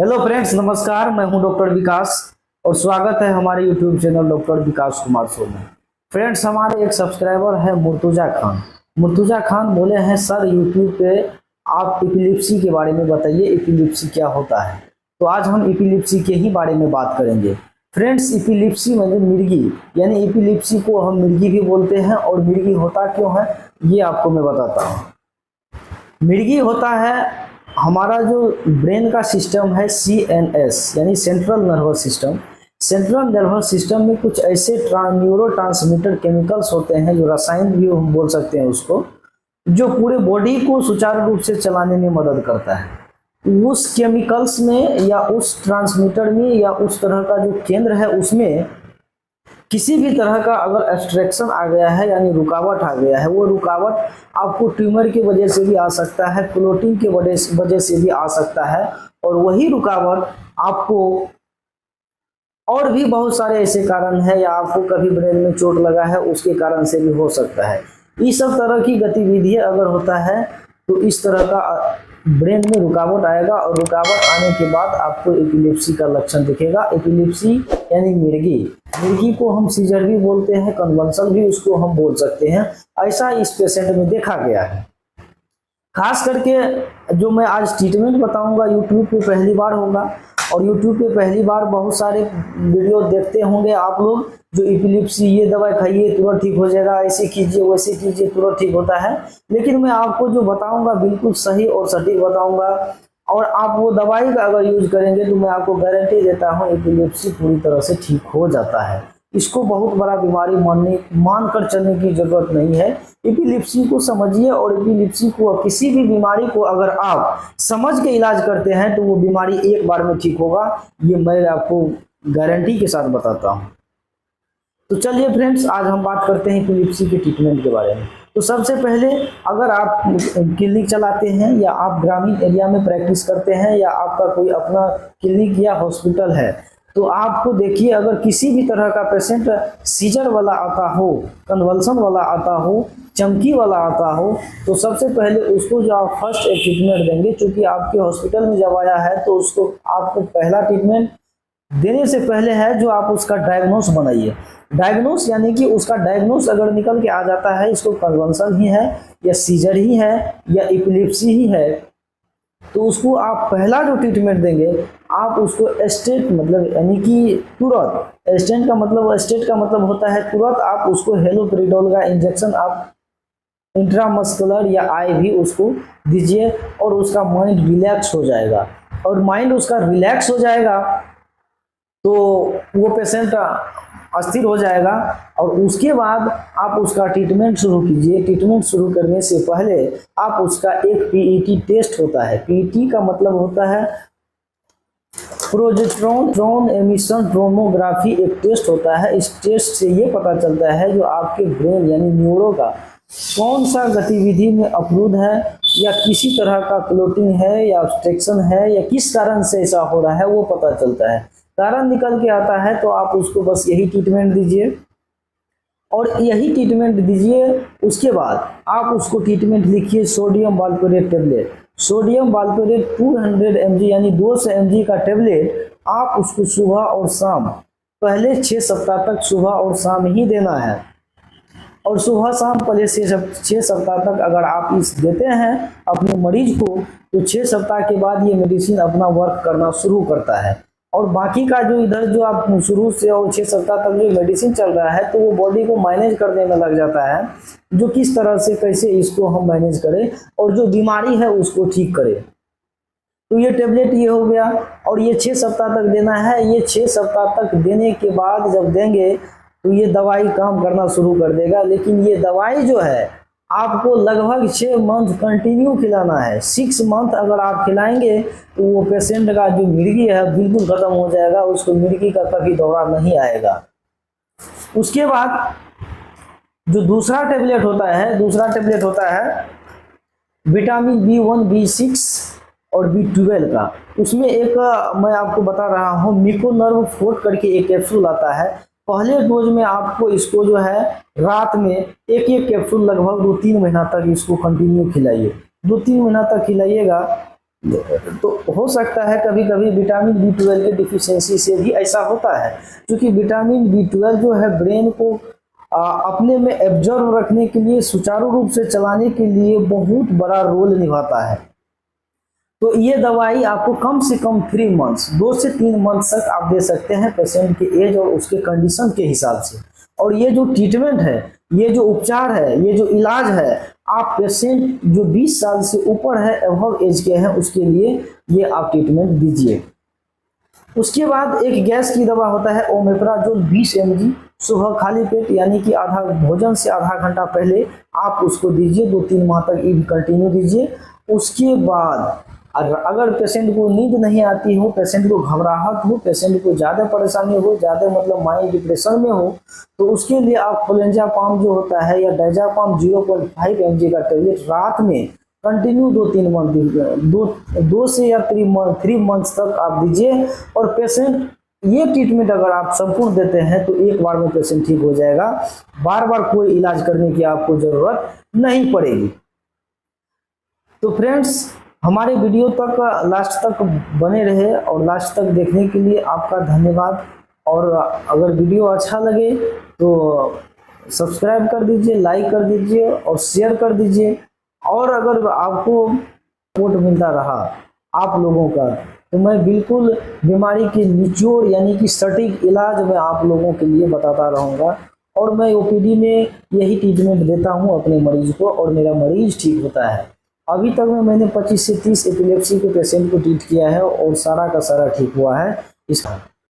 Hello friends, नमस्कार। मैं हूं डॉक्टर विकास और स्वागत है हमारे यूट्यूब चैनल डॉक्टर विकास कुमार शो में। फ्रेंड्स, हमारे एक सब्सक्राइबर है मुर्तुजा खान। मुर्तुजा खान बोले हैं, सर यूट्यूब पे आप एपिलेप्सी के बारे में बताइए, एपिलेप्सी क्या होता है। तो आज हम एपिलेप्सी के ही बारे में बात करेंगे। फ्रेंड्स, एपिलेप्सी मतलब मिर्गी, यानी एपिलेप्सी को हम मिर्गी भी बोलते हैं। और मिर्गी होता क्यों है ये आपको मैं बताता हूँ। मिर्गी होता है हमारा जो ब्रेन का सिस्टम है, CNS यानी central nervous system. Central nervous system में कुछ ऐसे न्यूरो ट्रांसमीटर केमिकल्स होते हैं, जो रसायन भी हम बोल सकते हैं उसको, जो पूरे बॉडी को सुचारू रूप से चलाने में मदद करता है। उस केमिकल्स में या उस ट्रांसमीटर में या उस तरह का जो केंद्र है उसमें किसी भी तरह का अगर एब्स्ट्रैक्शन आ गया है, यानी रुकावट आ गया है, वो रुकावट आपको ट्यूमर की वजह से भी आ सकता है, क्लोटिंग की वजह से भी आ सकता है। और वही रुकावट आपको और भी बहुत सारे ऐसे कारण है, या आपको कभी ब्रेन में चोट लगा है उसके कारण से भी हो सकता है। इस सब तरह की गतिविधि अगर होता है तो इस तरह का ब्रेन में रुकावट आएगा, और रुकावट आने के बाद आपको एपिलेप्सी का लक्षण दिखेगा। एपिलेप्सी यानी मिर्गी को हम सीजर भी बोलते हैं, कन्वल्सन भी उसको हम बोल सकते हैं। ऐसा इस पेशेंट में देखा गया है। खास करके जो मैं आज ट्रीटमेंट बताऊंगा यूट्यूब पे पहली बार होगा, और यूट्यूब पे पहली बार बहुत सारे वीडियो देखते होंगे आप लोग, जो एपिलेप्सी ये दवाई खाइए तुरंत ठीक हो जाएगा, ऐसे कीजिए वैसे कीजिए तुरंत ठीक होता है। लेकिन मैं आपको जो बताऊंगा बिल्कुल सही और सटीक बताऊंगा, और आप वो दवाई का अगर यूज करेंगे तो मैं आपको गारंटी देता हूँ एपिलेप्सी पूरी तरह से ठीक हो जाता है। इसको बहुत बड़ा बीमारी मानकर चलने की जरूरत नहीं है। एपिलेप्सी को समझिए, और एपिलेप्सी को, किसी भी बीमारी को अगर आप समझ के इलाज करते हैं तो वो बीमारी एक बार में ठीक होगा, ये मैं आपको गारंटी के साथ बताता हूँ। तो चलिए फ्रेंड्स, आज हम बात करते हैं एपिलेप्सी के ट्रीटमेंट के बारे में। तो सबसे पहले, अगर आप क्लिनिक चलाते हैं या आप ग्रामीण एरिया में प्रैक्टिस करते हैं या आपका कोई अपना क्लिनिक या हॉस्पिटल है, तो आपको देखिए, अगर किसी भी तरह का पेशेंट सीजर वाला आता हो, कन्वल्सन वाला आता हो, चमकी वाला आता हो, तो सबसे पहले उसको जो आप फर्स्ट एड ट्रीटमेंट देंगे, क्योंकि आपके हॉस्पिटल में जब आया है तो उसको आपको पहला ट्रीटमेंट देने से पहले है जो आप उसका डायग्नोस बनाइए। डायग्नोस यानी कि उसका डायग्नोस अगर निकल के आ जाता है इसको कन्वल्सन ही है या सीजर ही है या एपिलेप्सी ही है, तो उसको आप पहला जो ट्रीटमेंट देंगे आप उसको स्टेट मतलब यानी कि तुरंत, स्टेट का मतलब होता है तुरंत, आप उसको हेलोपेरिडोल का इंजेक्शन आप इंट्रामस्कुलर या IV उसको दीजिए, और उसका माइंड रिलैक्स हो जाएगा। और माइंड उसका रिलैक्स हो जाएगा तो वो पेशेंट अस्थिर हो जाएगा, और उसके बाद आप उसका ट्रीटमेंट शुरू कीजिए। ट्रीटमेंट शुरू करने से पहले आप उसका एक PET टेस्ट होता है। PET का मतलब होता है प्रोजेस्टेरोन एमिशन टोमोग्राफी, एक टेस्ट होता है। इस टेस्ट से ये पता चलता है जो आपके ब्रेन यानी न्यूरो का कौन सा गतिविधि में अवरुद्ध है, या किसी तरह का क्लोटिंग है या ऑब्स्ट्रक्शन है, या किस कारण से ऐसा हो रहा है वो पता चलता है। कारण निकल के आता है तो आप उसको बस यही ट्रीटमेंट दीजिए, और यही ट्रीटमेंट दीजिए। उसके बाद आप उसको ट्रीटमेंट लिखिए सोडियम वालप्रेट टेबलेट। सोडियम वालप्रेट 200 mg यानी 200 mg का टेबलेट आप उसको सुबह और शाम, पहले 6 सप्ताह तक सुबह और शाम ही देना है। और सुबह शाम पहले 6 सप्ताह तक अगर आप इस देते हैं अपने मरीज को, तो 6 सप्ताह के बाद ये मेडिसिन अपना वर्क करना शुरू करता है। और बाकी का जो इधर जो आप शुरू से और 6 सप्ताह तक जो मेडिसिन चल रहा है, तो वो बॉडी को मैनेज करने में लग जाता है, जो किस तरह से कैसे इसको हम मैनेज करें और जो बीमारी है उसको ठीक करें। तो ये टेबलेट ये हो गया, और ये 6 सप्ताह तक देना है। ये 6 सप्ताह तक देने के बाद जब देंगे तो ये दवाई काम करना शुरू कर देगा। लेकिन ये दवाई जो है आपको लगभग 6 मंथ कंटिन्यू खिलाना है। 6 मंथ अगर आप खिलाएंगे तो वो पेशेंट का जो मिर्गी है बिल्कुल खत्म हो जाएगा, उसको मिर्गी का कभी दौरा नहीं आएगा। उसके बाद जो दूसरा टेबलेट होता है विटामिन B1, B6 और B12 का। उसमें एक मैं आपको बता रहा हूँ, मिकोनर्व फोर्ट करके एक कैप्सूल आता है। पहले डोज में आपको इसको जो है रात में एक कैप्सूल लगभग 2-3 महीना तक इसको कंटिन्यू खिलाइए। 2-3 महीना तक खिलाइएगा तो हो सकता है कभी कभी विटामिन B12 के डिफिशियंसी से भी ऐसा होता है, क्योंकि विटामिन B12 जो है ब्रेन को अपने में एब्जॉर्ब रखने के लिए, सुचारू रूप से चलाने के लिए बहुत बड़ा रोल निभाता है। तो ये दवाई आपको कम से कम 3 मंथ्स, 2 से 3 मंथ तक आप दे सकते हैं पेशेंट के एज और उसके कंडीशन के हिसाब से। और ये जो ट्रीटमेंट है, ये जो उपचार है, ये जो इलाज है, आप पेशेंट जो 20 साल से ऊपर है, अबव एज के हैं, उसके लिए ये आप ट्रीटमेंट दीजिए। उसके बाद एक गैस की दवा होता है ओमेप्राजोल 20 mg, सुबह खाली पेट यानी कि आधा भोजन से आधा घंटा पहले आप उसको दीजिए, 2-3 माह तक ये कंटिन्यू दीजिए। उसके बाद अगर पेशेंट को नींद नहीं आती हो, पेशेंट को घबराहट हो, पेशेंट को ज़्यादा परेशानी हो, ज़्यादा मतलब माइंड डिप्रेशन में हो, तो उसके लिए आप फ्लोरेंजापाम जो होता है या डायजापाम 0.5 mg का टैबलेट रात में कंटिन्यू 2-3 मंथ, 2 से या 3 मंथ्स तक आप दीजिए। और पेशेंट ये ट्रीटमेंट अगर आप संपूर्ण देते हैं तो एक बार में पेशेंट ठीक हो जाएगा, बार बार कोई इलाज करने की आपको जरूरत नहीं पड़ेगी। तो फ्रेंड्स, हमारे वीडियो तक लास्ट तक बने रहे और लास्ट तक देखने के लिए आपका धन्यवाद। और अगर वीडियो अच्छा लगे तो सब्सक्राइब कर दीजिए, लाइक कर दीजिए और शेयर कर दीजिए। और अगर आपको सपोर्ट मिलता रहा आप लोगों का, तो मैं बिल्कुल बीमारी के निचोड़ यानी कि सटीक इलाज मैं आप लोगों के लिए बताता रहूँगा। और मैं ओपीडी में यही ट्रीटमेंट देता हूँ अपने मरीज को और मेरा मरीज ठीक होता है। अभी तक मैंने 25 से 30 एपिलेप्सी के पेशेंट को ट्रीट किया है और सारा का सारा ठीक हुआ है इसका।